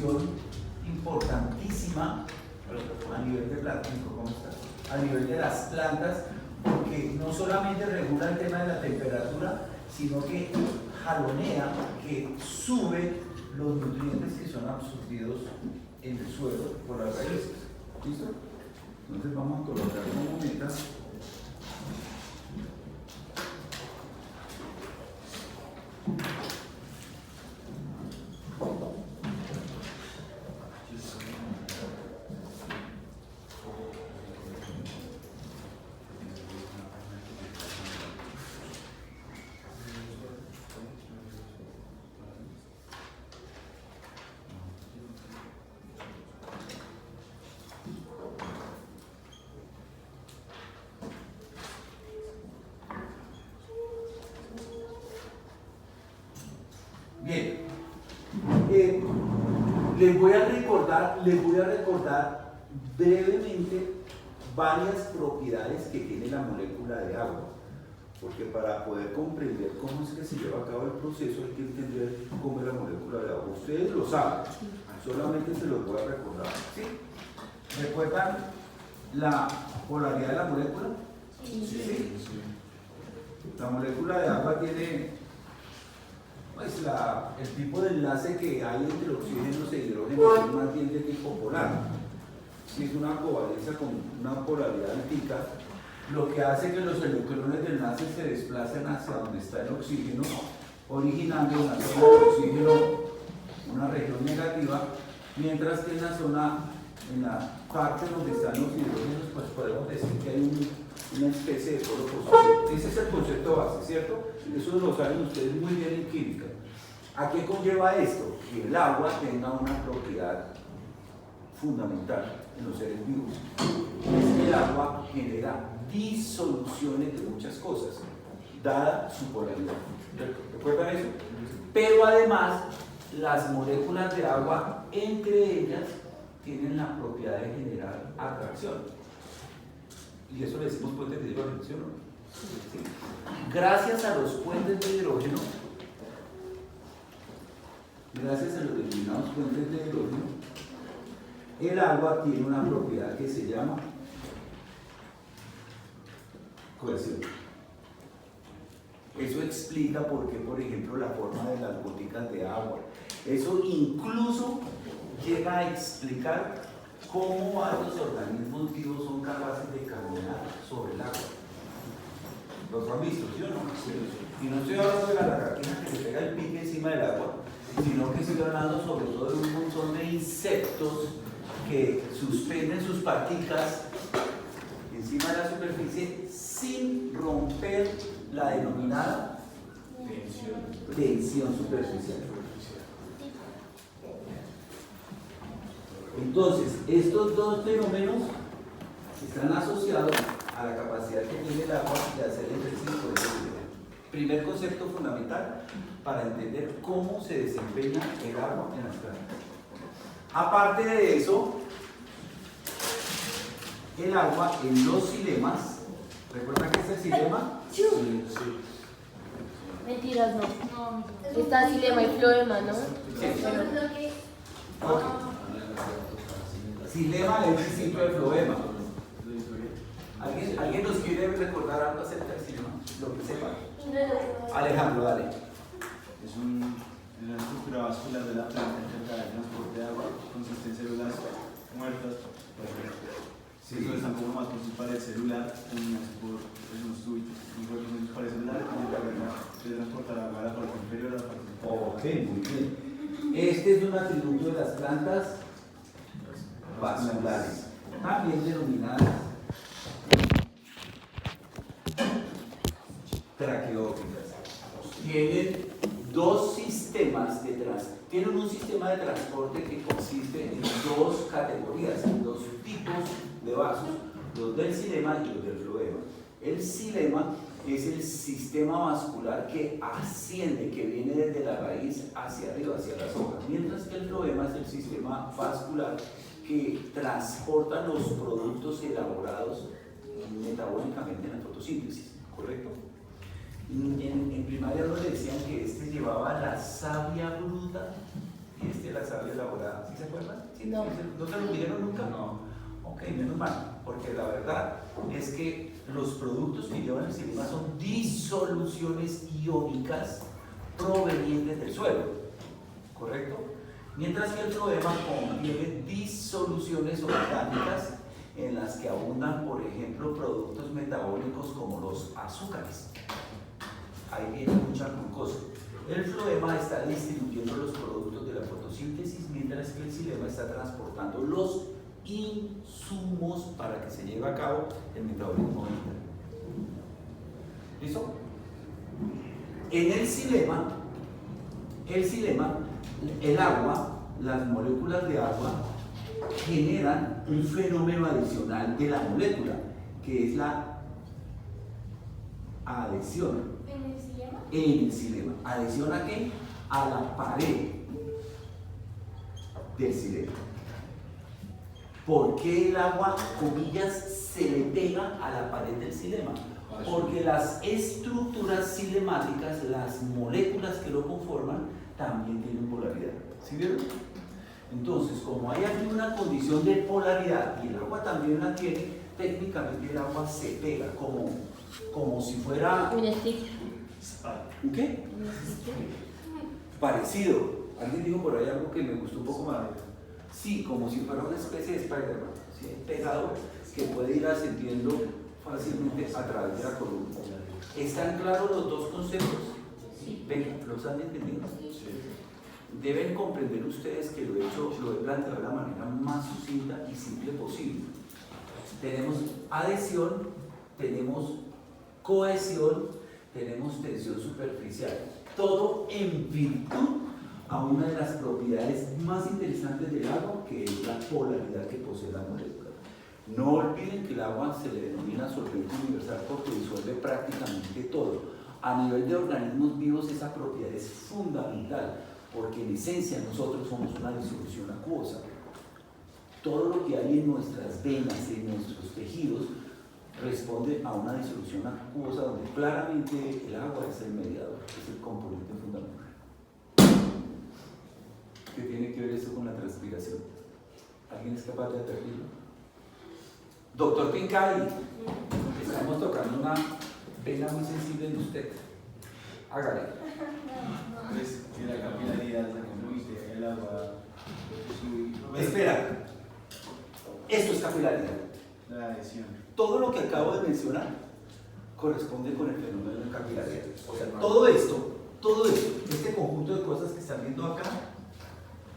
función importantísima a nivel de plástico, ¿cómo está? A nivel de las plantas, porque no solamente regula el tema de la temperatura, sino que jalonea, que sube los nutrientes que son absorbidos en el suelo por las raíces. ¿Listo? Entonces vamos a colocar una moneta. Bien, les voy a recordar brevemente varias propiedades que tiene la molécula de agua, porque para poder comprender cómo es que se lleva a cabo el proceso hay que entender cómo es la molécula de agua. Ustedes lo saben, solamente se los voy a recordar. ¿Sí? ¿Recuerdan la polaridad de la molécula? Sí. La molécula de agua tiene pues el tipo de enlace que hay entre oxígenos e hidrógeno es más bien de tipo polar. Si es una covalencia con una polaridad altica, lo que hace que los electrones del enlace se desplacen hacia donde está el oxígeno, originando en la zona del oxígeno una región negativa, mientras que en la parte donde están los hidrógenos, pues podemos decir que hay una especie de polo positivo. Ese es el concepto base, ¿cierto? Eso lo saben ustedes muy bien en química. ¿A qué conlleva esto? Que el agua tenga una propiedad fundamental en los seres vivos. Es que el agua genera disoluciones de muchas cosas, dada su polaridad. ¿Recuerdan eso? Pero además, las moléculas de agua, entre ellas, tienen la propiedad de generar atracción. Y eso le decimos puentes de hidrógeno, ¿sí o no? Sí. Gracias a los puentes de hidrógeno, gracias a los denominados puentes de hidrógeno, el agua tiene una propiedad que se llama cohesión. Eso explica por qué, por ejemplo, la forma de las goticas de agua. Eso incluso llega a explicar cómo varios organismos vivos son capaces de caminar sobre el agua. ¿Los han visto, sí o no? Sí. Y no estoy hablando de la lagartija que se pega el pique encima del agua, sino que estoy hablando sobre todo de un montón de insectos que suspenden sus paticas encima de la superficie sin romper la denominada tensión superficial. Entonces, estos dos fenómenos están asociados a la capacidad que tiene el agua de hacer ejercicio de equilibrio. Primer concepto fundamental para entender cómo se desempeña el agua en las plantas. Aparte de eso, el agua en los xilemas, ¿recuerdan qué es el xilema? Sí. Mentiras, no. Está xilema y floema, ¿no? Sí. Okay. Xilema es distinto de floema. ¿Alguien nos quiere recordar algo acerca del xilema? Lo que sepa. Alejandro, dale. Es una estructura vascular de la planta encargada del transporte de agua, consiste en células muertas. Sí. Eso están como más por su pared celular, unidas por unos tubitos, y por su pared celular, y de transportar agua a la parte inferior a la parte superior. Ok, muy bien. Este es un atributo de las plantas vasculares, también denominadas traqueóticas. Tienen dos sistemas de transporte. Tienen un sistema de transporte que consiste en dos categorías, en dos tipos de vasos, los del xilema y los del floema. El xilema es el sistema vascular que asciende, que viene desde la raíz hacia arriba, hacia las hojas, mientras que el floema es el sistema vascular que transporta los productos elaborados metabólicamente en la fotosíntesis, ¿correcto? En primaria nos decían que este llevaba la savia bruta y la savia elaborada. ¿Sí se acuerdan? ¿Sí? No. ¿No se lo dijeron nunca? No. Ok, menos mal, porque la verdad es que los productos que llevan el silema son disoluciones iónicas provenientes del suelo, ¿correcto? Mientras que el floema contiene disoluciones orgánicas en las que abundan, por ejemplo, productos metabólicos como los azúcares. Ahí viene mucha glucosa. El floema está distribuyendo los productos de la fotosíntesis, mientras que el xilema está transportando los insumos para que se lleve a cabo el metabolismo interno. ¿Listo? En el xilema, el agua, las moléculas de agua generan un fenómeno adicional de la molécula, que es la adhesión. ¿En el xilema? En el xilema. ¿Adhesión a qué? A la pared del xilema. ¿Por qué el agua, comillas, se le pega a la pared del xilema? Porque las estructuras cinemáticas, las moléculas que lo conforman, también tienen polaridad. ¿Sí vieron? Entonces, como hay aquí una condición de polaridad y el agua también la tiene, técnicamente el agua se pega como si fuera... Un sticker. ¿Un qué? Parecido. Alguien dijo por ahí algo que me gustó un poco más. Sí, como si fuera una especie de Spider-Man, ¿sí? Pegado, que puede ir ascendiendo fácilmente a través de la columna. ¿Están claros los dos conceptos? Sí. Venga, ¿los han entendido? Sí. Deben comprender ustedes que lo he planteado de la manera más sucinta y simple posible. Tenemos adhesión, tenemos cohesión, tenemos tensión superficial. Todo en virtud a una de las propiedades más interesantes del agua, que es la polaridad que posee la molécula. No olviden que el agua se le denomina solvente universal porque disuelve prácticamente todo. A nivel de organismos vivos esa propiedad es fundamental, porque en esencia nosotros somos una disolución acuosa. Todo lo que hay en nuestras venas, en nuestros tejidos, responde a una disolución acuosa donde claramente el agua es el mediador, es el componente fundamental. ¿Qué tiene que ver esto con la transpiración? ¿Alguien es capaz de advertirlo? Doctor Pincay, estamos tocando una vena muy sensible en usted. Hágale. Pues que la capilaridad la que el agua. Espera. Esto es capilaridad. La adhesión. Todo lo que acabo de mencionar corresponde con el fenómeno de capilaridad. O sea, todo esto, este conjunto de cosas que están viendo acá,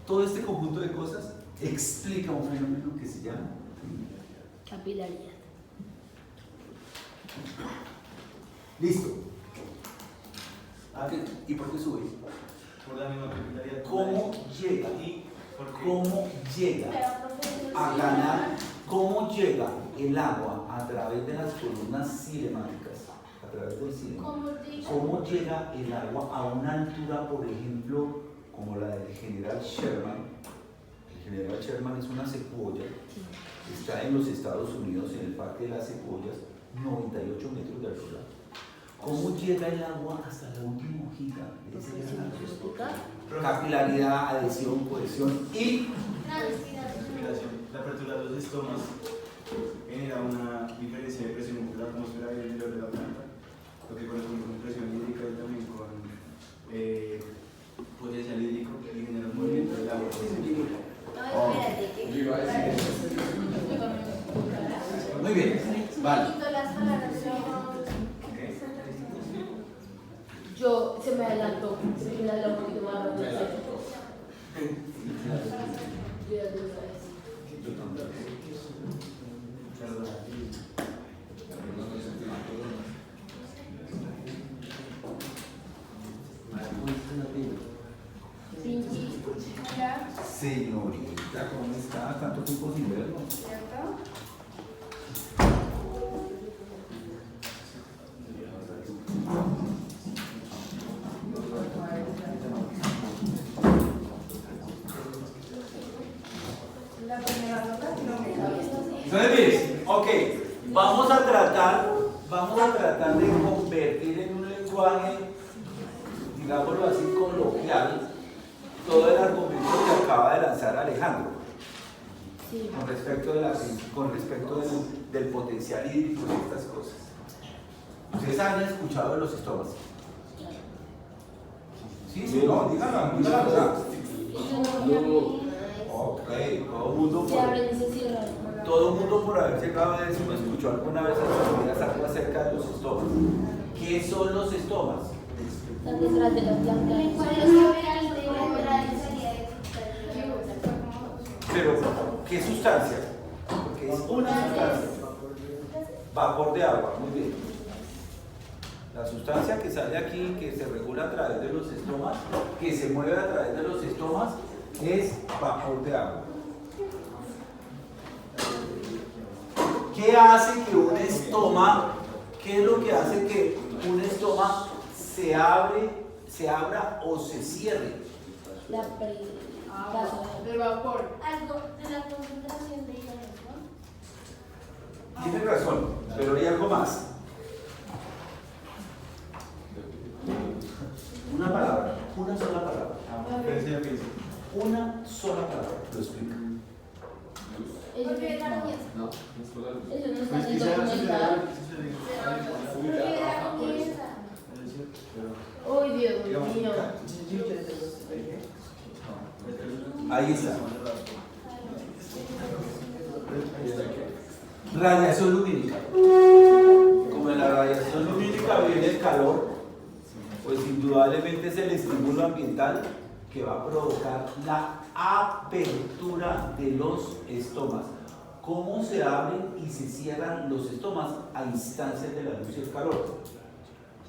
todo este conjunto de cosas explica un fenómeno que se llama capilaridad. Listo. ¿Y por qué sube? Por la misma capilaridad. ¿Cómo llega? ¿Cómo llega a ganar? ¿Cómo llega el agua a través de las columnas cinemáticas? A través del cine. ¿Cómo llega el agua a una altura, por ejemplo, como la del general Sherman? El general Sherman es una secuoya, está en los Estados Unidos, en el Parque de las Secuoyas, 98 metros de altura. ¿Cómo llega el agua hasta la última hojita de ese gran árbol? Capilaridad, adhesión, cohesión y transpiración. La apertura de los estomas genera una diferencia de presión entre la atmósfera y el interior de la planta, lo que corresponde con presión hídrica y también con potencial hídrico y genera un movimiento del agua. Muy bien, vale. Se me adelantó un poquito más rápido. Yo ya tengo Señorita, ¿cómo está? Tanto tiempo sin verlo. Entonces, ok, vamos a tratar de convertir en un lenguaje, digámoslo así, coloquial, todo el argumento acaba de lanzar Alejandro Sí. con respecto, del potencial hídrico y estas cosas. ¿Ustedes han escuchado de los estomas? Sí, sí, no, díganlo, díganlo. Ok, todo el mundo por haber llegado a eso escuchó alguna vez algo acerca de los estomas. ¿Qué son los estomas? Están detrás de las plantas. Pero, ¿qué sustancia? Porque es una sustancia. Vapor de agua, muy bien. La sustancia que sale aquí, que se regula a través de los estomas, que se mueve a través de los estomas, es vapor de agua. ¿Qué hace que un estoma, qué es lo que hace que un estoma se abra o se cierre? El vapor. Algo de la concentración de hidrógeno. Tiene razón, pero hay algo más. Una palabra, una sola palabra. Una sola palabra, lo explica. Porque la niña. Eso no está Pues en quizá documental. Uy, Dios mío. Ahí está. Radiación lumínica. Como en la radiación lumínica viene el calor, pues indudablemente es el estímulo ambiental que va a provocar la apertura de los estomas. ¿Cómo se abren y se cierran los estomas a instancias de la luz y el calor?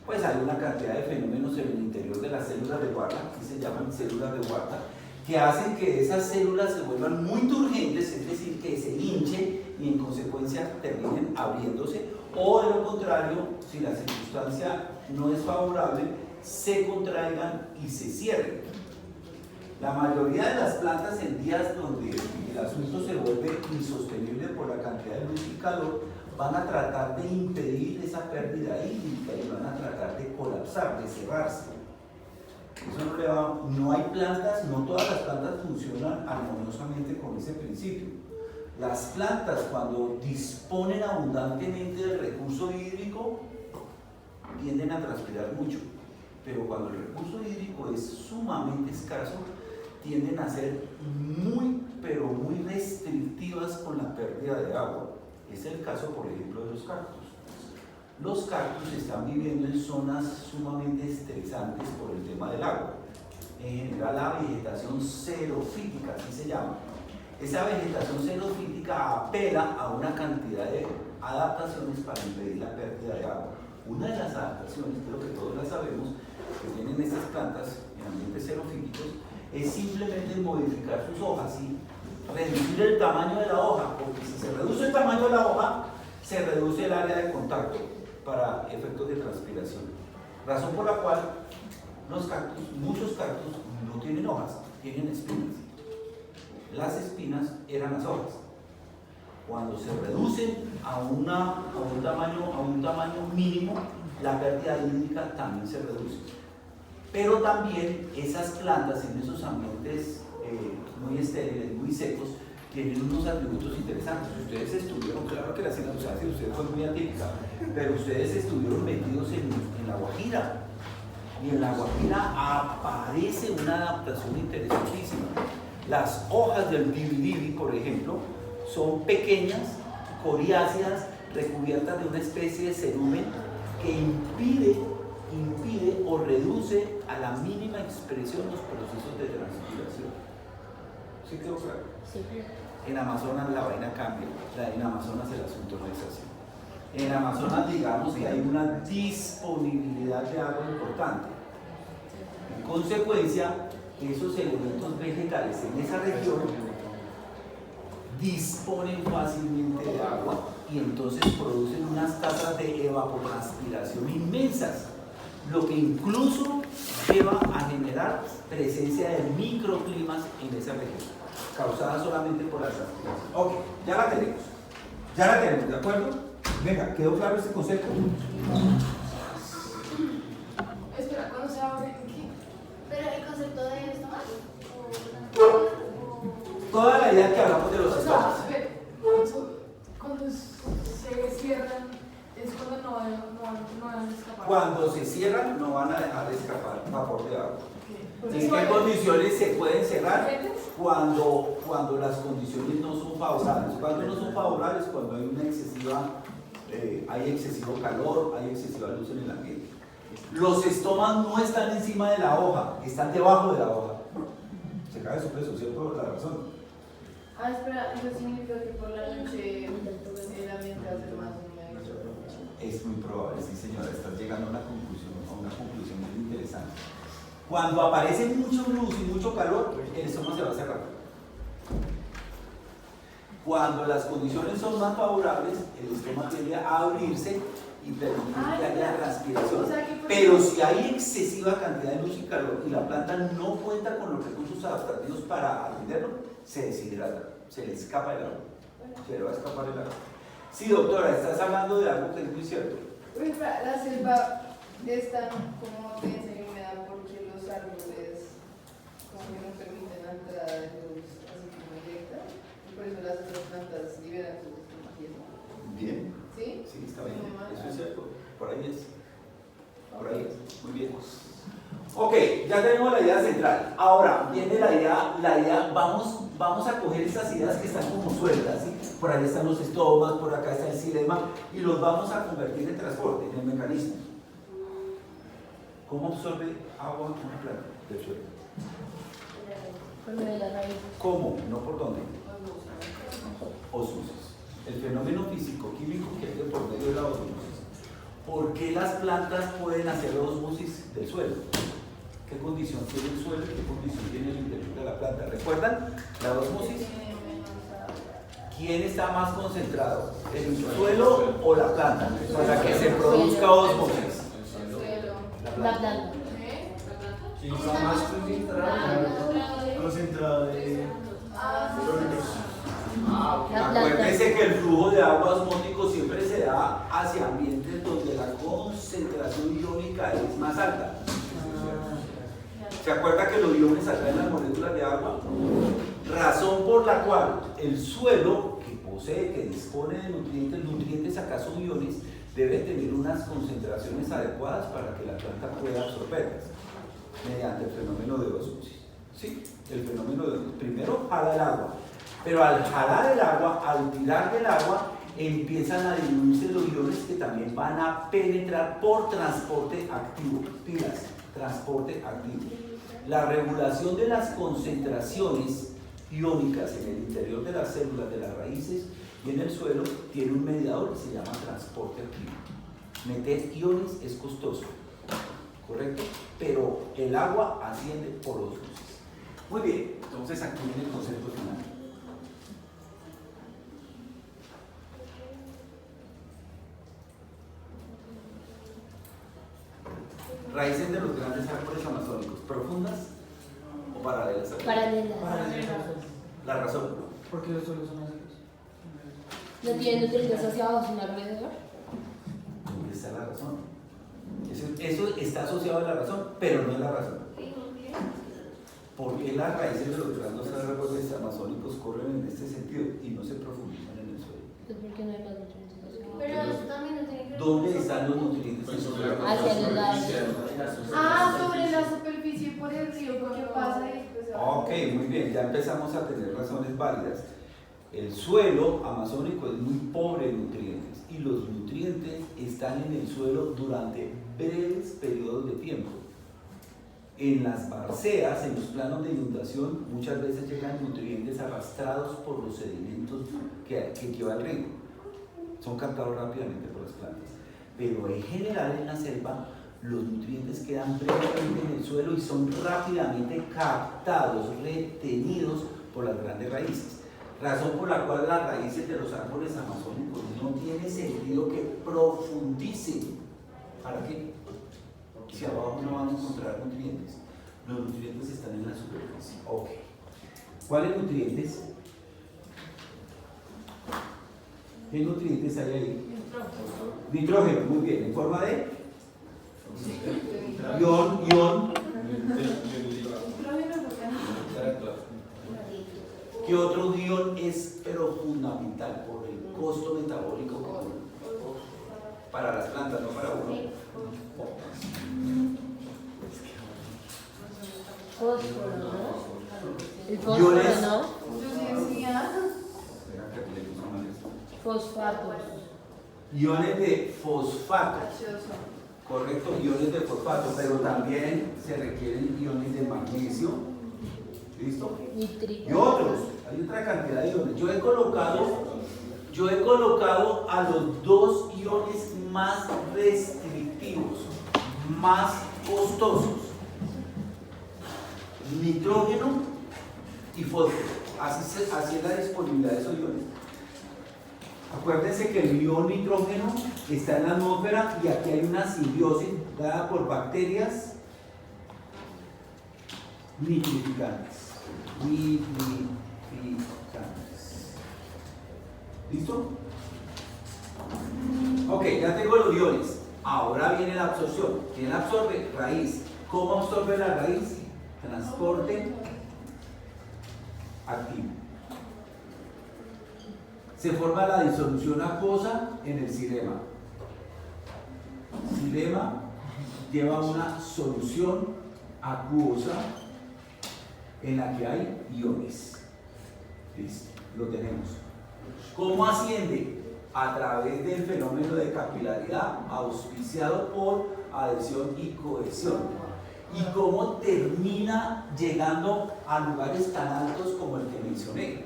Pues hay una cantidad de fenómenos en el interior de las células de Warta, que se llaman células de Warta, que hacen que esas células se vuelvan muy turgentes, es decir, que se hinchen y en consecuencia terminen abriéndose, o de lo contrario, si la circunstancia no es favorable, se contraigan y se cierren. La mayoría de las plantas en días donde el asunto se vuelve insostenible por la cantidad de luz y calor, van a tratar de impedir esa pérdida hídrica y van a tratar de colapsar, de cerrarse. Eso no le va, no hay plantas, no todas las plantas funcionan armoniosamente con ese principio. Las plantas, cuando disponen abundantemente del recurso hídrico, tienden a transpirar mucho, pero cuando el recurso hídrico es sumamente escaso, tienden a ser muy, pero muy restrictivas con la pérdida de agua. Es el caso, por ejemplo, de los cactus. Los cactus están viviendo en zonas sumamente estresantes por el tema del agua. En general, la vegetación xerofítica, así se llama. Esa vegetación xerofítica apela a una cantidad de adaptaciones para impedir la pérdida de agua. Una de las adaptaciones, creo que todos la sabemos, que tienen estas plantas en ambientes xerofíticos, es simplemente modificar sus hojas y reducir el tamaño de la hoja, porque si se reduce el tamaño de la hoja, se reduce el área de contacto para efectos de transpiración. Razón por la cual los cactus, muchos cactus no tienen hojas, tienen espinas. Las espinas eran las hojas. Cuando se reducen a un tamaño mínimo, la pérdida hídrica también se reduce. Pero también esas plantas en esos ambientes muy estériles, muy secos, tienen unos atributos interesantes. Ustedes estuvieron, claro que la circunstancia de ustedes fue muy atípica, pero ustedes estuvieron metidos en la Guajira. Y en la Guajira aparece una adaptación interesantísima. Las hojas del dividivi, por ejemplo, son pequeñas, coriáceas, recubiertas de una especie de cerumen que impide o reduce a la mínima expresión los procesos de transpiración. ¿Sí quedó claro? Sí. En Amazonas la vaina cambia, en Amazonas el asunto no es así. En Amazonas digamos que hay una disponibilidad de agua importante. En consecuencia, esos elementos vegetales en esa región disponen fácilmente de agua y entonces producen unas tasas de evapotranspiración inmensas, lo que incluso lleva a generar presencia de microclimas en esa región, causada solamente por la transpiración. Ok, ya la tenemos, ¿de acuerdo? Venga, ¿quedó claro este concepto? Espera, ¿cuándo se abre? ¿Qué? Pero el concepto de esto más. toda la idea que hablamos de los estomas. Cuando se cierran, es cuando no van a escapar. Cuando se cierran, no van a dejar de escapar vapor de agua. Okay. ¿En qué condiciones se pueden cerrar? Cuando las condiciones no son favorables. Cuando no son favorables, cuando hay una excesiva, hay excesivo calor, hay excesiva luz en el ambiente. Los estomas no están encima de la hoja, están debajo de la hoja. Se cae su peso, ¿cierto? La razón. Ah, espera, eso significa que por la noche el ambiente va a ser más húmedo. Es muy probable, sí señora, estás llegando a una conclusión muy interesante. Cuando aparece mucho luz y mucho calor, el estómago se va a cerrar. Cuando las condiciones son más favorables, el estómago tiende a abrirse y permitir que haya transpiración. Pero si hay excesiva cantidad de luz y calor y la planta no cuenta con los recursos adaptativos para atenderlo, se deshidrata, se le escapa el agua. Se le va a escapar el agua. Sí, doctora, estás hablando de algo que es muy cierto. La selva es tan como densa y húmeda porque los árboles como que no permiten la entrada de luz así como directa y por eso las otras plantas liberan su energía. Bien. ¿Sí? Sí, está bien. Eso es cierto. Por ahí es. Por ahí es. Muy bien. Ok, ya tenemos la idea central. Ahora viene la idea, vamos a coger estas ideas que están como sueltas, ¿sí? Por ahí están los estomas, por acá está el xilema, y los vamos a convertir en transporte, en el mecanismo. ¿Cómo absorbe agua una planta del suelo? Por medio de las raíces. ¿Cómo? ¿No por dónde? Osmosis. El fenómeno físico-químico que hay de por medio de la osmosis. ¿Por qué las plantas pueden hacer osmosis del suelo? ¿Qué condición tiene el suelo y qué condición tiene el interior de la planta? ¿Recuerdan la osmosis? ¿Quién está más concentrado? ¿El suelo o la planta? Para que se produzca osmosis. La planta. ¿Quién está más concentrado de Acuérdense que el flujo de agua osmótico siempre se da hacia ambientes donde la concentración iónica es más alta. ¿Se acuerda que los iones atraen las moléculas de agua? Razón por la cual el suelo que posee, que dispone de nutrientes acaso iones, debe tener unas concentraciones adecuadas para que la planta pueda absorberlas mediante el fenómeno de osmosis. ¿Sí? El fenómeno de osmosis. Primero jala el agua, pero al jalar el agua, al tirar del agua, empiezan a diluirse los iones que también van a penetrar por transporte activo. Pilas, transporte activo. La regulación de las concentraciones iónicas en el interior de las células, de las raíces y en el suelo tiene un mediador que se llama transporte activo. Meter iones es costoso, ¿correcto? Pero el agua asciende por osmosis. Muy bien, entonces aquí viene el concepto final. Raíces de los grandes árboles amazónicos, ¿profundas o paralelas? Paralelas. La razón. ¿Por qué los suelos son ácidos? ¿No tienen nutrientes asociados en alrededor? ¿Dónde está la razón? Eso está asociado a la razón, pero no es la razón. ¿Por qué las raíces de los grandes árboles amazónicos corren en este sentido y no se profundizan en el suelo? Pues porque no hay más nutrientes asociados. Pero eso también no tiene que ver con ¿Dónde nosotros. están los nutrientes? Hacia los lados. Sobre la superficie por el río, porque pasa y después se va. Ok, muy bien, ya empezamos a tener razones válidas. El suelo amazónico es muy pobre en nutrientes y los nutrientes están en el suelo durante breves periodos de tiempo. En las barceas, en los planos de inundación, muchas veces llegan nutrientes arrastrados por los sedimentos que lleva el río. Son captados rápidamente por las plantas. Pero en general en la selva, los nutrientes quedan brevemente en el suelo y son rápidamente captados, retenidos por las grandes raíces. Razón por la cual las raíces de los árboles amazónicos no tiene sentido que profundicen. ¿Para qué? Si abajo no van a encontrar nutrientes. Los nutrientes están en la superficie. Ok. ¿Cuáles nutrientes? ¿Qué nutrientes hay ahí? Nitrógeno, muy bien. ¿En forma de? Ion. ¿Qué otro ion es pero fundamental por el costo metabólico que tiene? Para las plantas, no para uno. Fósforo, ¿no? El fósforo, Iones. ¿no? Yo sí decía, Fosfatos. Iones de fosfato, H2O. correcto, iones de fosfato, pero también se requieren iones de magnesio, ¿listo? Nítrico. Y otros, hay otra cantidad de iones. Yo he colocado a los dos iones más restrictivos, más costosos, nitrógeno y fósforo. Así es la disponibilidad de esos iones. Acuérdense que el ion nitrógeno está en la atmósfera y aquí hay una simbiosis dada por bacterias nitrificantes. ¿Listo? Ok, ya tengo los iones. Ahora viene la absorción. ¿Quién absorbe? Raíz. ¿Cómo absorbe la raíz? Transporte activo. Se forma la disolución acuosa en el xilema. Xilema lleva una solución acuosa en la que hay iones. Listo, lo tenemos. ¿Cómo asciende? A través del fenómeno de capilaridad auspiciado por adhesión y cohesión. ¿Y cómo termina llegando a lugares tan altos como el que mencioné?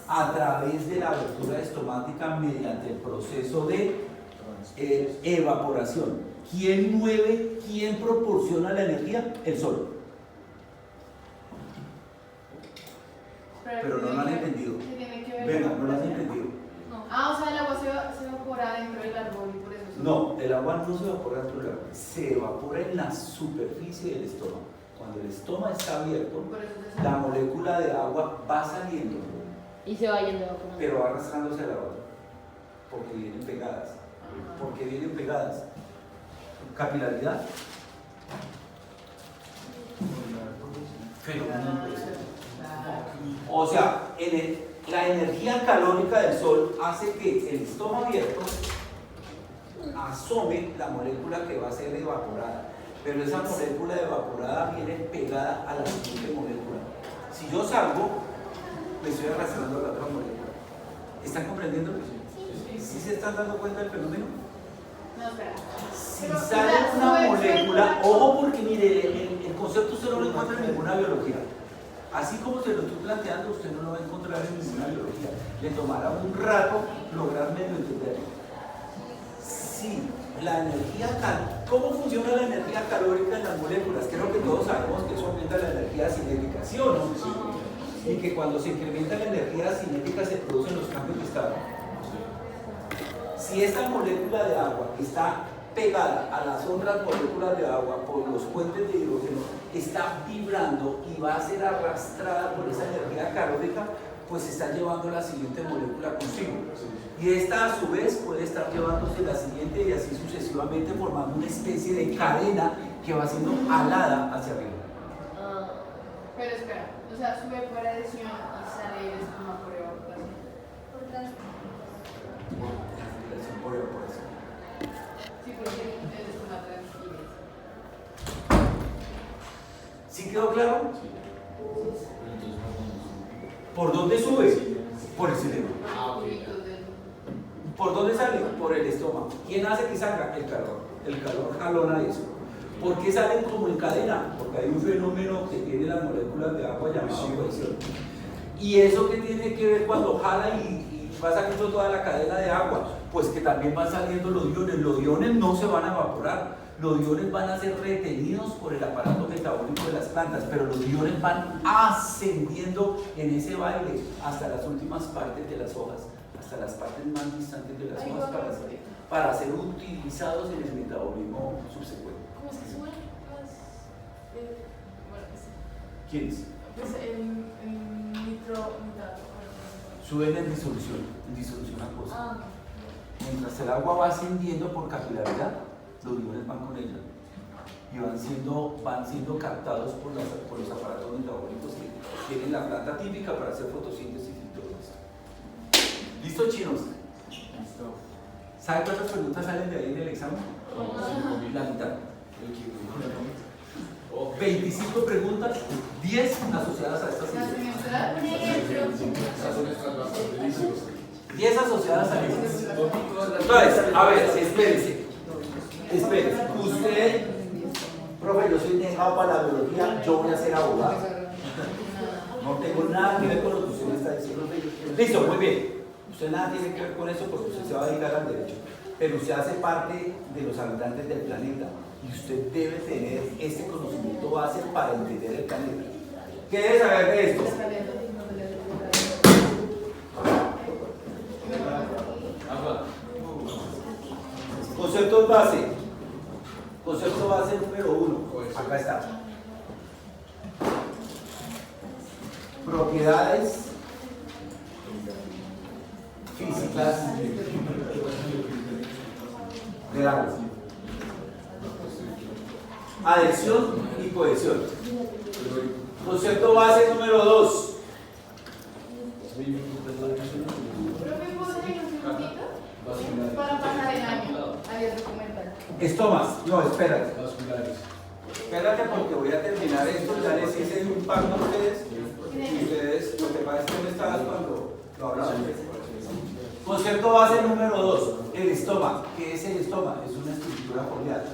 A través de la abertura estomática mediante el proceso de evaporación. ¿Quién mueve, quién proporciona la energía? El sol. Pero no lo han entendido. ¿Qué tiene que ver? Venga, no lo han entendido. Ah, o sea, el agua se evapora dentro del árbol y por eso se... No, el agua no se evapora dentro del agua, se evapora en la superficie del estómago. Cuando el estómago está abierto, Por eso se la molécula de agua va saliendo, Y se va yendo evaporando. pero va arrastrándose a la otra, porque vienen pegadas. ¿Por qué vienen pegadas? Capilaridad. Fenómeno impresionante. O sea, la energía calórica del sol hace que el estómago abierto asome la molécula que va a ser evaporada, pero esa molécula evaporada viene pegada a la siguiente molécula. Si yo salgo, me estoy arrastrando a la otra molécula. ¿Están comprendiendo? ¿Sí se están dando cuenta del fenómeno? No, espera. Si Pero, sale o sea, una sube, molécula, sube, ojo, porque mire, el concepto usted no lo encuentra en ninguna biología. Así como se lo estoy planteando, usted no lo va a encontrar en ninguna biología. Le tomará un rato lograr medio entenderlo. Sí, la energía ¿cómo funciona la energía calórica en las moléculas? Creo que todos sabemos que eso aumenta la energía cinética, ¿sí o no? Sí. Y que cuando se incrementa la energía cinética se producen los cambios de estado. Si esta molécula de agua está pegada a las otras moléculas de agua por los puentes de hidrógeno, está vibrando y va a ser arrastrada por esa energía calórica, pues está llevando la siguiente molécula consigo. Y esta a su vez puede estar llevándose la siguiente y así sucesivamente, formando una especie de cadena que va siendo alada hacia arriba. Pero espera, o sea, sube por adhesión y sale el espuma por evaporación. Por evaporación. Sí, porque el espuma transpira. ¿Sí quedó claro? ¿Por dónde sube? Por el cerebro. ¿Por dónde sale? Por el estómago. ¿Quién hace que salga? El calor. El calor jalona eso. ¿Por qué salen como en cadena? Porque hay un fenómeno que tiene las moléculas de agua llamado cohesión. ¿Y eso qué tiene que ver cuando jala y va saliendo toda la cadena de agua? Pues que también van saliendo los iones. Los iones no se van a evaporar. Los iones van a ser retenidos por el aparato metabólico de las plantas, pero los iones van ascendiendo en ese baile hasta las últimas partes de las hojas, hasta las partes más distantes de las hojas para ser utilizados en el metabolismo subsecuente. ¿Cómo es que suben ¿Quiénes? el nitrato? Suben en disolución acuosa. Ah, Mientras el agua va ascendiendo por capilaridad, los iones van con ella. y van siendo captados por los aparatos metabólicos que tiene la planta típica para hacer fotosíntesis y todo esto. ¿Listo, chinos? Listo. ¿Saben cuántas preguntas salen de ahí en el examen? La mitad. 25 preguntas, 10 asociadas a estas ¿La ideas. semestral? Un ejemplo. 10 asociadas a estas. Entonces, a ver, espérense. Usted, profe, yo soy dejado para la biología, yo voy a ser abogado. No tengo nada que ver con lo que usted me está diciendo. Listo, muy bien. Usted nada tiene que ver con eso porque usted se va a dedicar al derecho. Pero usted hace parte de los habitantes del planeta y usted debe tener este conocimiento base para entender el planeta. ¿Qué debe saber de esto? Conceptos base. Concepto base número 1. Acá está. Propiedades físicas del agua. Adhesión y cohesión. Concepto base número 2. Profe, ¿puedo tener un segundito? Para pasar el año al documental. Estomas. No, espérate. Espérate porque voy a terminar esto. Ya les hice un pacto a ustedes. Y ustedes, lo que pasa es que no estaban cuando lo hablaban. Concepto base número 2. El estoma. ¿Qué es el estoma? Es una estructura foliar.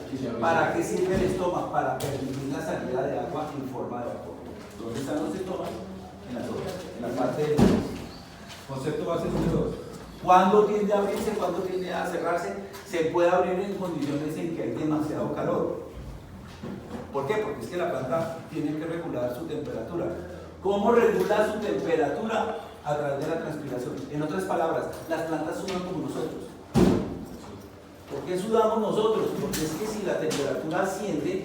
¿Para qué sirve el estoma? Para permitir la salida de agua en forma de vapor. ¿Dónde están los estomas? En la parte de concepto base número 2. ¿Cuándo tiende a abrirse? ¿Cuándo tiende a cerrarse? Se puede abrir en condiciones en que hay demasiado calor. ¿Por qué? Porque es que la planta tiene que regular su temperatura. ¿Cómo regula su temperatura? A través de la transpiración. En otras palabras, las plantas sudan como nosotros. ¿Por qué sudamos nosotros? Porque es que si la temperatura asciende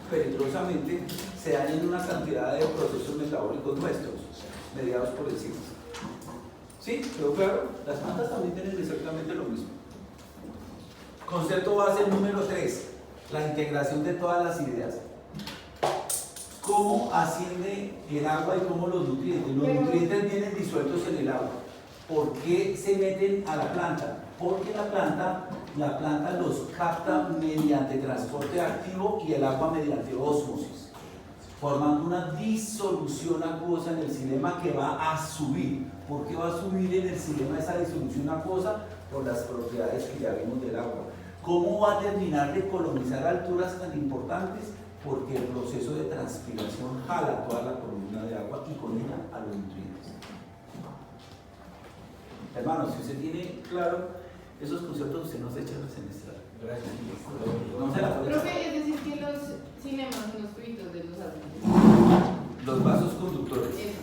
peligrosamente, se dañan una cantidad de procesos metabólicos nuestros, mediados por enzimas. ¿Sí? ¿Quedó claro? Las plantas también tienen exactamente lo mismo. Concepto base número 3. La integración de todas las ideas. ¿Cómo asciende el agua y cómo los nutrientes? Los nutrientes vienen disueltos en el agua. ¿Por qué se meten a la planta? Porque la planta los capta mediante transporte activo y el agua mediante ósmosis, formando una disolución acuosa en el xilema que va a subir. ¿Por qué va a subir en el xilema esa disolución acuosa? Por las propiedades que ya vimos del agua. ¿Cómo va a terminar de colonizar alturas tan importantes? Porque el proceso de transpiración jala toda la columna de agua y con ella a los nutrientes. Hermanos, si usted tiene claro esos conceptos, usted no se echa la semestral. Gracias. No se la puede echar. Profe, es decir que los cinemas son los tubitos de los árboles. Los vasos conductores. Eso.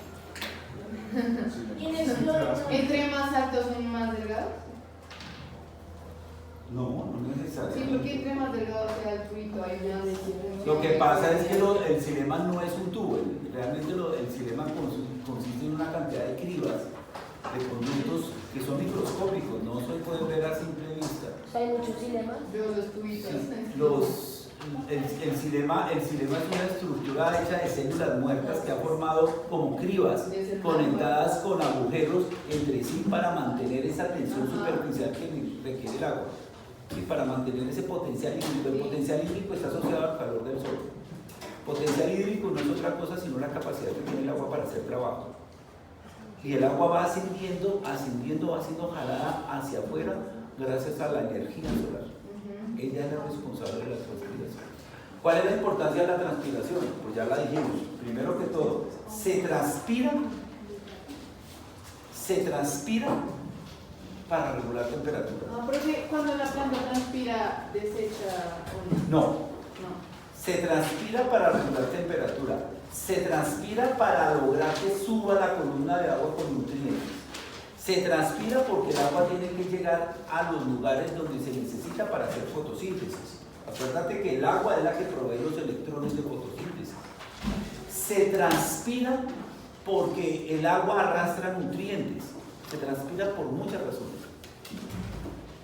¿Tienes flores? Entre más altos son más delgados. No, no es necesario. Sí, porque entre más delgado sea el tubito, hay más. Lo que pasa es que el xilema no es un tubo. Realmente el xilema consiste en una cantidad de cribas, de conductos que son microscópicos, no se pueden ver a simple vista. Hay muchos cinemas. Veo los tubitos. El xilema es una estructura hecha de células muertas que ha formado como cribas conectadas con agujeros entre sí para mantener esa tensión superficial que requiere el agua. Y para mantener ese potencial hídrico. El potencial hídrico está asociado al calor del sol. Potencial hídrico no es otra cosa sino la capacidad que tiene el agua para hacer trabajo. Y el agua va ascendiendo, va siendo jalada hacia afuera gracias a la energía solar. Ella es la responsable de la transpiración. ¿Cuál es la importancia de la transpiración? Pues ya la dijimos. Primero que todo, se transpira para regular temperatura. No, porque cuando la planta transpira, desecha o No. no. Se transpira para regular temperatura. Se transpira para lograr que suba la columna de agua con nutrientes. Se transpira porque el agua tiene que llegar a los lugares donde se necesita para hacer fotosíntesis. Acuérdate que el agua es la que provee los electrones de fotosíntesis. Se transpira porque el agua arrastra nutrientes. Se transpira por muchas razones.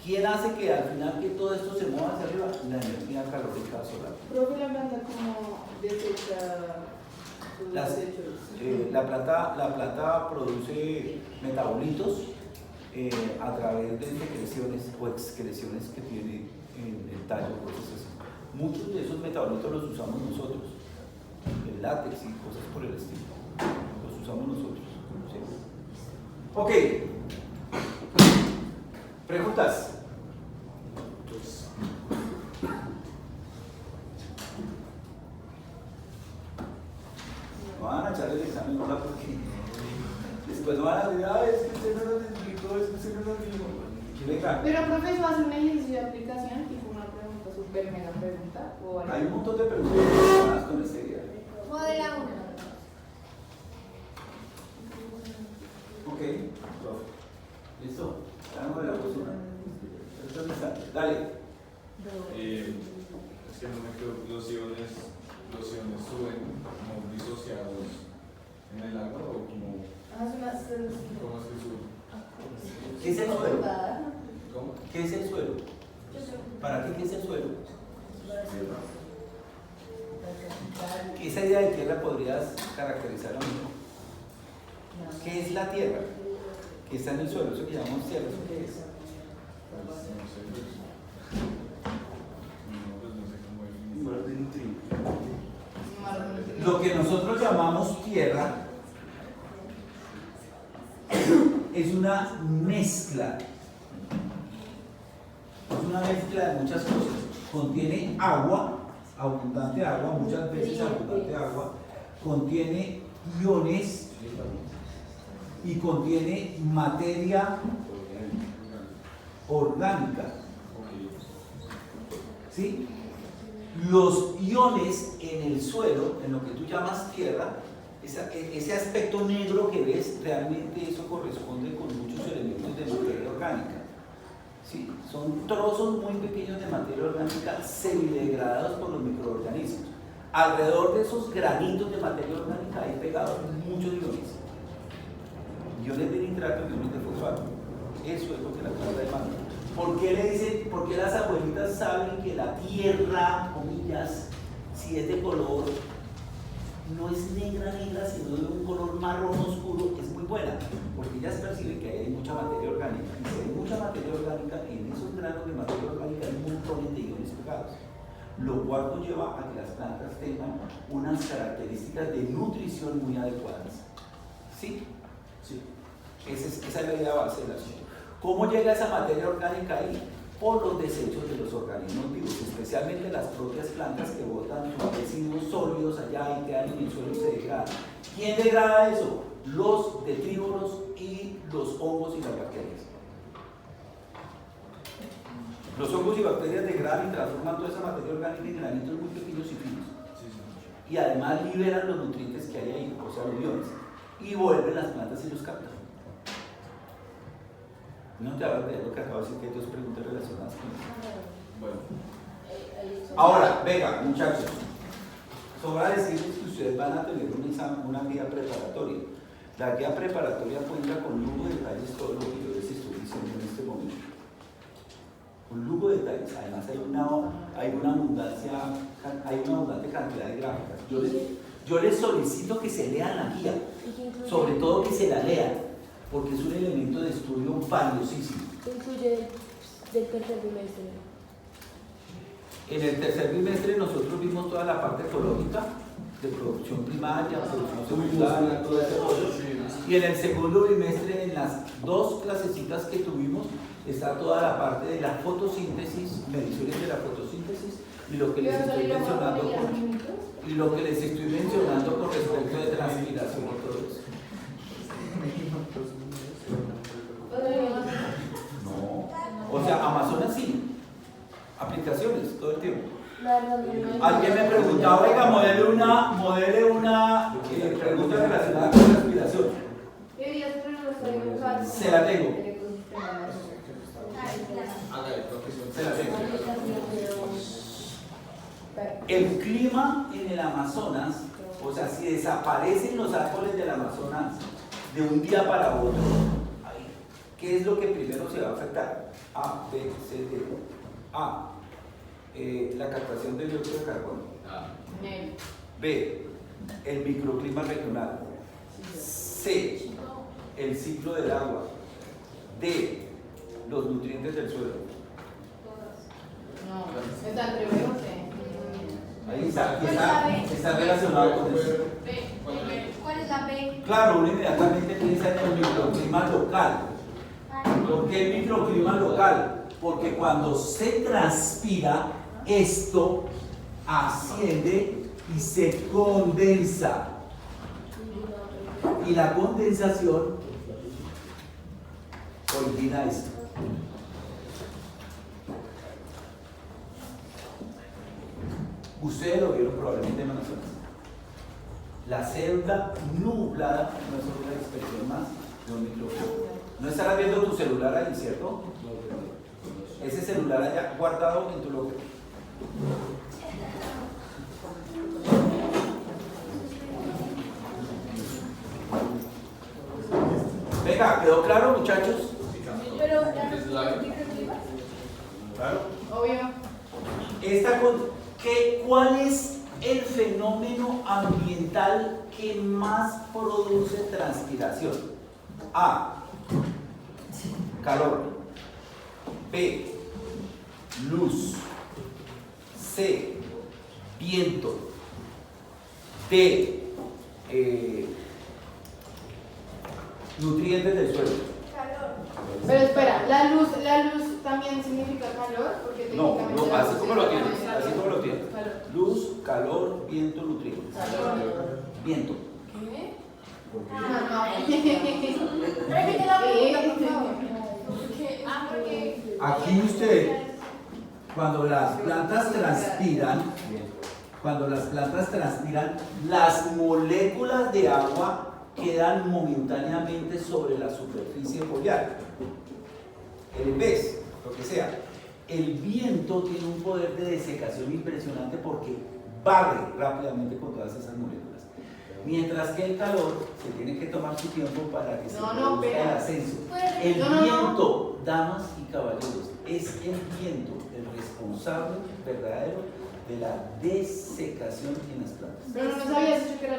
¿Quién hace que al final que todo esto se mueva hacia arriba? La energía calórica solar. Profe, la planta como desecha sus Las- desechos. la planta produce metabolitos a través de secreciones o excreciones que tiene en el tallo, cosas así. Muchos de esos metabolitos los usamos nosotros, el látex y cosas por el estilo, los usamos nosotros. ¿Sí? Ok, preguntas. No van a echar el examen, no, porque después no van a decir, es que usted no nos explicó, es que usted no nos dijo. Venga, Pero, profe, ¿eso hace un ejercicio de aplicación? Tipo una pregunta, súper mega pregunta. ¿O algo? hay un montón de preguntas relacionadas con este día. Modela 1. Ok, profe. ¿Listo? Damos la postura. Dale. Es que no me creo, los iones suben como disociados en el agua o como, Haz unas. ¿cómo es que suben? ¿Qué es el suelo? ¿Cómo? ¿Qué es el suelo? ¿Para qué es el suelo? Esa idea de tierra podrías caracterizarla mejor. ¿Qué es la tierra? ¿Qué está en el suelo? Eso que llamamos tierra, ¿eso qué es? No sé. No, pues no sé cómo es. Lo que nosotros llamamos tierra es una mezcla. Es una mezcla de muchas cosas. Contiene agua, abundante agua, muchas veces abundante agua. Contiene iones y contiene materia orgánica. ¿Sí? Los iones en el suelo, en lo que tú llamas tierra, ese aspecto negro que ves, realmente eso corresponde con muchos elementos de materia orgánica. ¿Sí? Son trozos muy pequeños de materia orgánica semidegradados por los microorganismos. Alrededor de esos granitos de materia orgánica hay pegados muchos iones. Iones de nitrato y iones de fosfato. Eso es lo que la tabla demanda. ¿Por qué las abuelitas saben que la tierra, comillas, si es de color, no es negra, sino de un color marrón oscuro, es muy buena? Porque ellas perciben que ahí hay mucha materia orgánica. Y si hay mucha materia orgánica, en esos granos de materia orgánica hay montones de iones pegados. Lo cual conlleva a que las plantas tengan unas características de nutrición muy adecuadas. ¿Sí? Sí. Esa es la idea base del asunto. ¿Cómo llega esa materia orgánica ahí? Por los desechos de los organismos vivos, especialmente las propias plantas que botan sus residuos sólidos allá y quedan en el suelo y se degradan. ¿Quién degrada eso? Los detrívoros y los hongos y las bacterias. Los hongos y bacterias degradan y transforman toda esa materia orgánica en granitos muy pequeños y finos. Y además liberan los nutrientes que hay ahí, o sea, los iones, y vuelven las plantas y los captan. No te hablo de lo que acabo de decir, que hay dos preguntas relacionadas con eso. Bueno, Ahora, venga, muchachos, sobra decirles que ustedes van a tener un examen, una guía preparatoria. La guía preparatoria cuenta con lujo de detalles todo lo que yo les estoy diciendo en este momento. Con lujo de detalles. Además hay una abundante cantidad de gráficas. Yo les solicito que se lean la guía, sobre todo que se la lean, porque es un elemento de estudio valiosísimo. ¿Qué incluye del tercer trimestre? En el tercer trimestre nosotros vimos toda la parte ecológica, de producción primaria, producción secundaria, todo ese rollo. Y en el segundo trimestre, en las dos clasecitas que tuvimos, está toda la parte de la fotosíntesis, mediciones de la fotosíntesis, y lo que les estoy mencionando con respecto de transpiración y todo eso. No, o sea, Amazonas sí, aplicaciones todo el tiempo. Alguien me preguntaba, oiga, modele una pregunta relacionada con respiración. Se la tengo. Se la tengo. El clima en el Amazonas, o sea, si desaparecen los árboles del Amazonas de un día para otro, ¿qué es lo que primero se va a afectar? A, B, C, D. A, la captación de dióxido de carbono. Nel. B, el microclima regional. C, el ciclo del agua. D, los nutrientes del suelo. No, está entre B o C. Ahí está relacionado con eso. ¿Cuál es la B? Claro, uno inmediatamente piensa en el microclima local. ¿Por qué el microclima local? Porque cuando se transpira, esto asciende y se condensa. Y la condensación origina esto. Ustedes lo vieron probablemente en Amazonas. La célula nublada no es solo una expresión más de un micrófono. No estarás viendo tu celular ahí, ¿cierto? Ese celular allá guardado en tu locker. Venga, ¿quedó claro, muchachos? Pero Claro. Obvio. ¿Cuál es el fenómeno ambiental que más produce transpiración? A, calor. B, luz. C, viento. D, nutrientes del suelo. Pero espera, la luz también significa calor, porque No, técnicamente no, la así luz como es lo calor. tienes, así como lo tienes. Calor. Luz, calor, viento, nutrientes. Viento. ¿Qué? repite la pregunta, por favor. Porque Aquí usted, cuando las plantas transpiran, las moléculas de agua quedan momentáneamente sobre la superficie foliar. El pez, lo que sea. El viento tiene un poder de desecación impresionante porque barre rápidamente con todas esas moléculas. Mientras que el calor se tiene que tomar su tiempo para que se produzca el ascenso. El viento, damas y caballeros, es el viento el responsable verdadero de la desecación en las plantas. Pero no sabías que era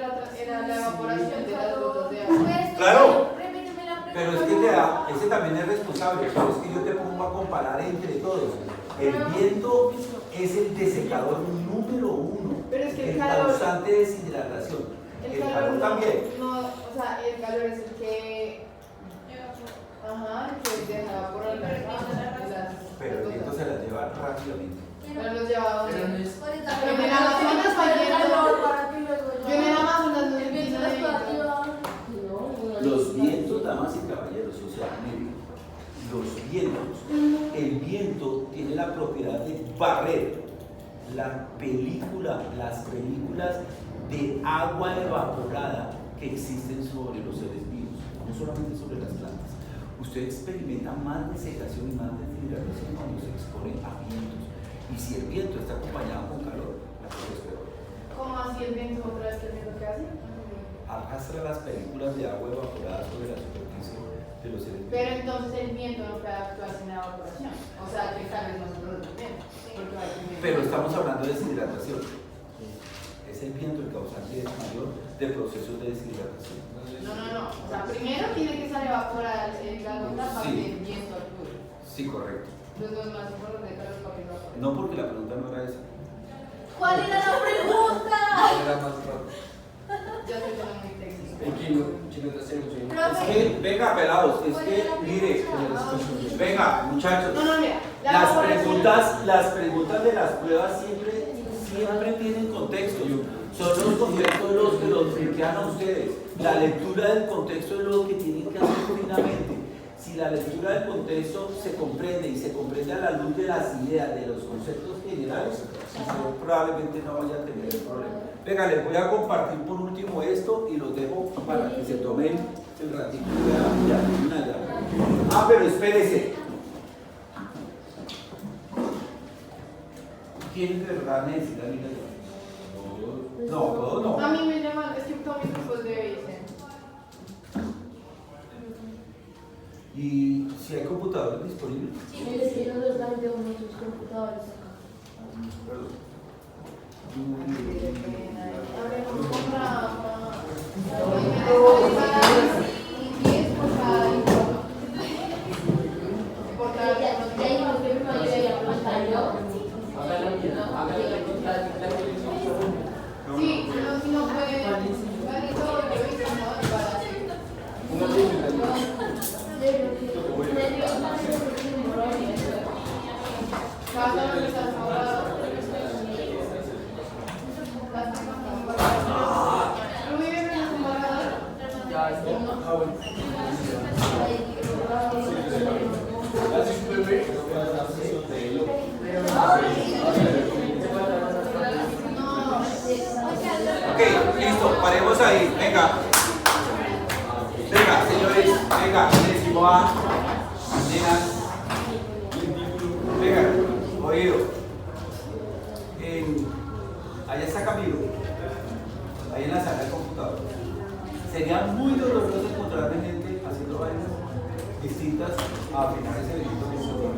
la evaporación de las gotas de agua. Claro. Repíteme la pregunta. Pero es que ese también es responsable, pero es que yo te pongo a comparar entre todos. El viento es el desecador número uno, Pero es que el el calor- causante de deshidratación. El calor no, también. No, o sea, el calor es el que. Ajá, el que deja evaporar las. Pero el viento se las lleva rápidamente. Pero los lleva a donde. ¿Cuál es la Pero en el pregunta? Amazonas ¿Cuál es la fallando. calor para que luego Yo en el Amazonas no el viento entiendo les de pueda viento. ayudar? Los vientos, damas y caballeros, o sea, miren, los vientos, el viento tiene la propiedad de barrer las películas de agua evaporada que existen sobre los seres vivos, no solamente sobre las plantas. Usted experimenta más desecación y más deshidratación cuando se expone a vientos. Y si el viento está acompañado con calor, la cosa es peor. ¿Cómo así el viento otra vez que el viento que hace? Arrastra las películas de agua evaporada sobre la superficie de los seres vivos. Pero entonces el viento no puede actuar sin la evaporación. O sea, que tal vez no se produce el viento. Porque va a haber viento. Pero estamos hablando de deshidratación. Es el viento el causante mayor de procesos de deshidratación. No. O sea, primero tiene que estar evaporada la gota para Sí. que el viento actúe. Sí, correcto. Los dos más importantes para los papeles evapore. No, porque la pregunta no era esa. ¿Cuál era la pregunta? Era más rápido. Ya estoy siendo muy técnico. Es que, venga, pelados, es que, mire, venga, muchachos. No, mira. La Las evaporación. preguntas de las pruebas siempre tienen contexto. Son los contextos los que los brinquean a ustedes. La lectura del contexto es lo que tienen que hacer finamente. Si la lectura del contexto se comprende y se comprende a la luz de las ideas, de los conceptos generales, yo probablemente no vaya a tener el problema. Venga, les voy a compartir por último esto y los dejo para que se tomen el ratito. Ah, pero espérese. ¿Quién de verdad necesita mi ayuda? No, todos no. A mí me llaman, es que todos mis grupos de dicen. ¿Y si hay computadores disponibles? El destino nos dan de nuestros computadores acá. Perdón. Hablemos con Rafa. Inglés por cada idioma. Por cada Ya dijimos que primero yo iba a preguntar yo. Sí, si no puede, vale todo lo que viste, ¿no? Para hacer. Cada uno está ahora. Rubí, ¿ven un embargador? Ok, listo, paremos ahí, venga. Venga, señores, venga, le decimos a nenas. Venga, oído. Allá está Camilo, ahí en la sala del computador. Sería muy doloroso encontrar gente haciendo vainas distintas a afinar ese bendito computador.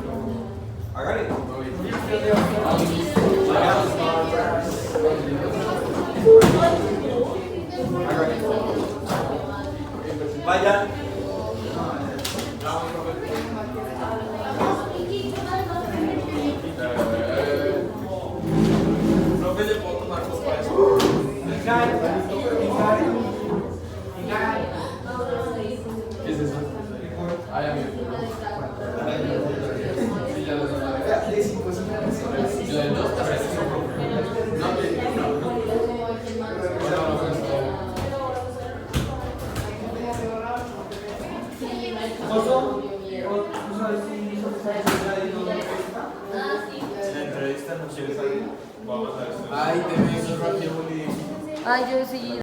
Hágale. Vayan. Profe, ¿le puedo tomar foto a eso? ¿Qué es eso? Ay, amigo. Sí, ya lo sé. Yo del 2 te ofreces un profe. No, que no. La entrevista no se le Ay, te me hizo rápido, Juli. Ay, yo sí.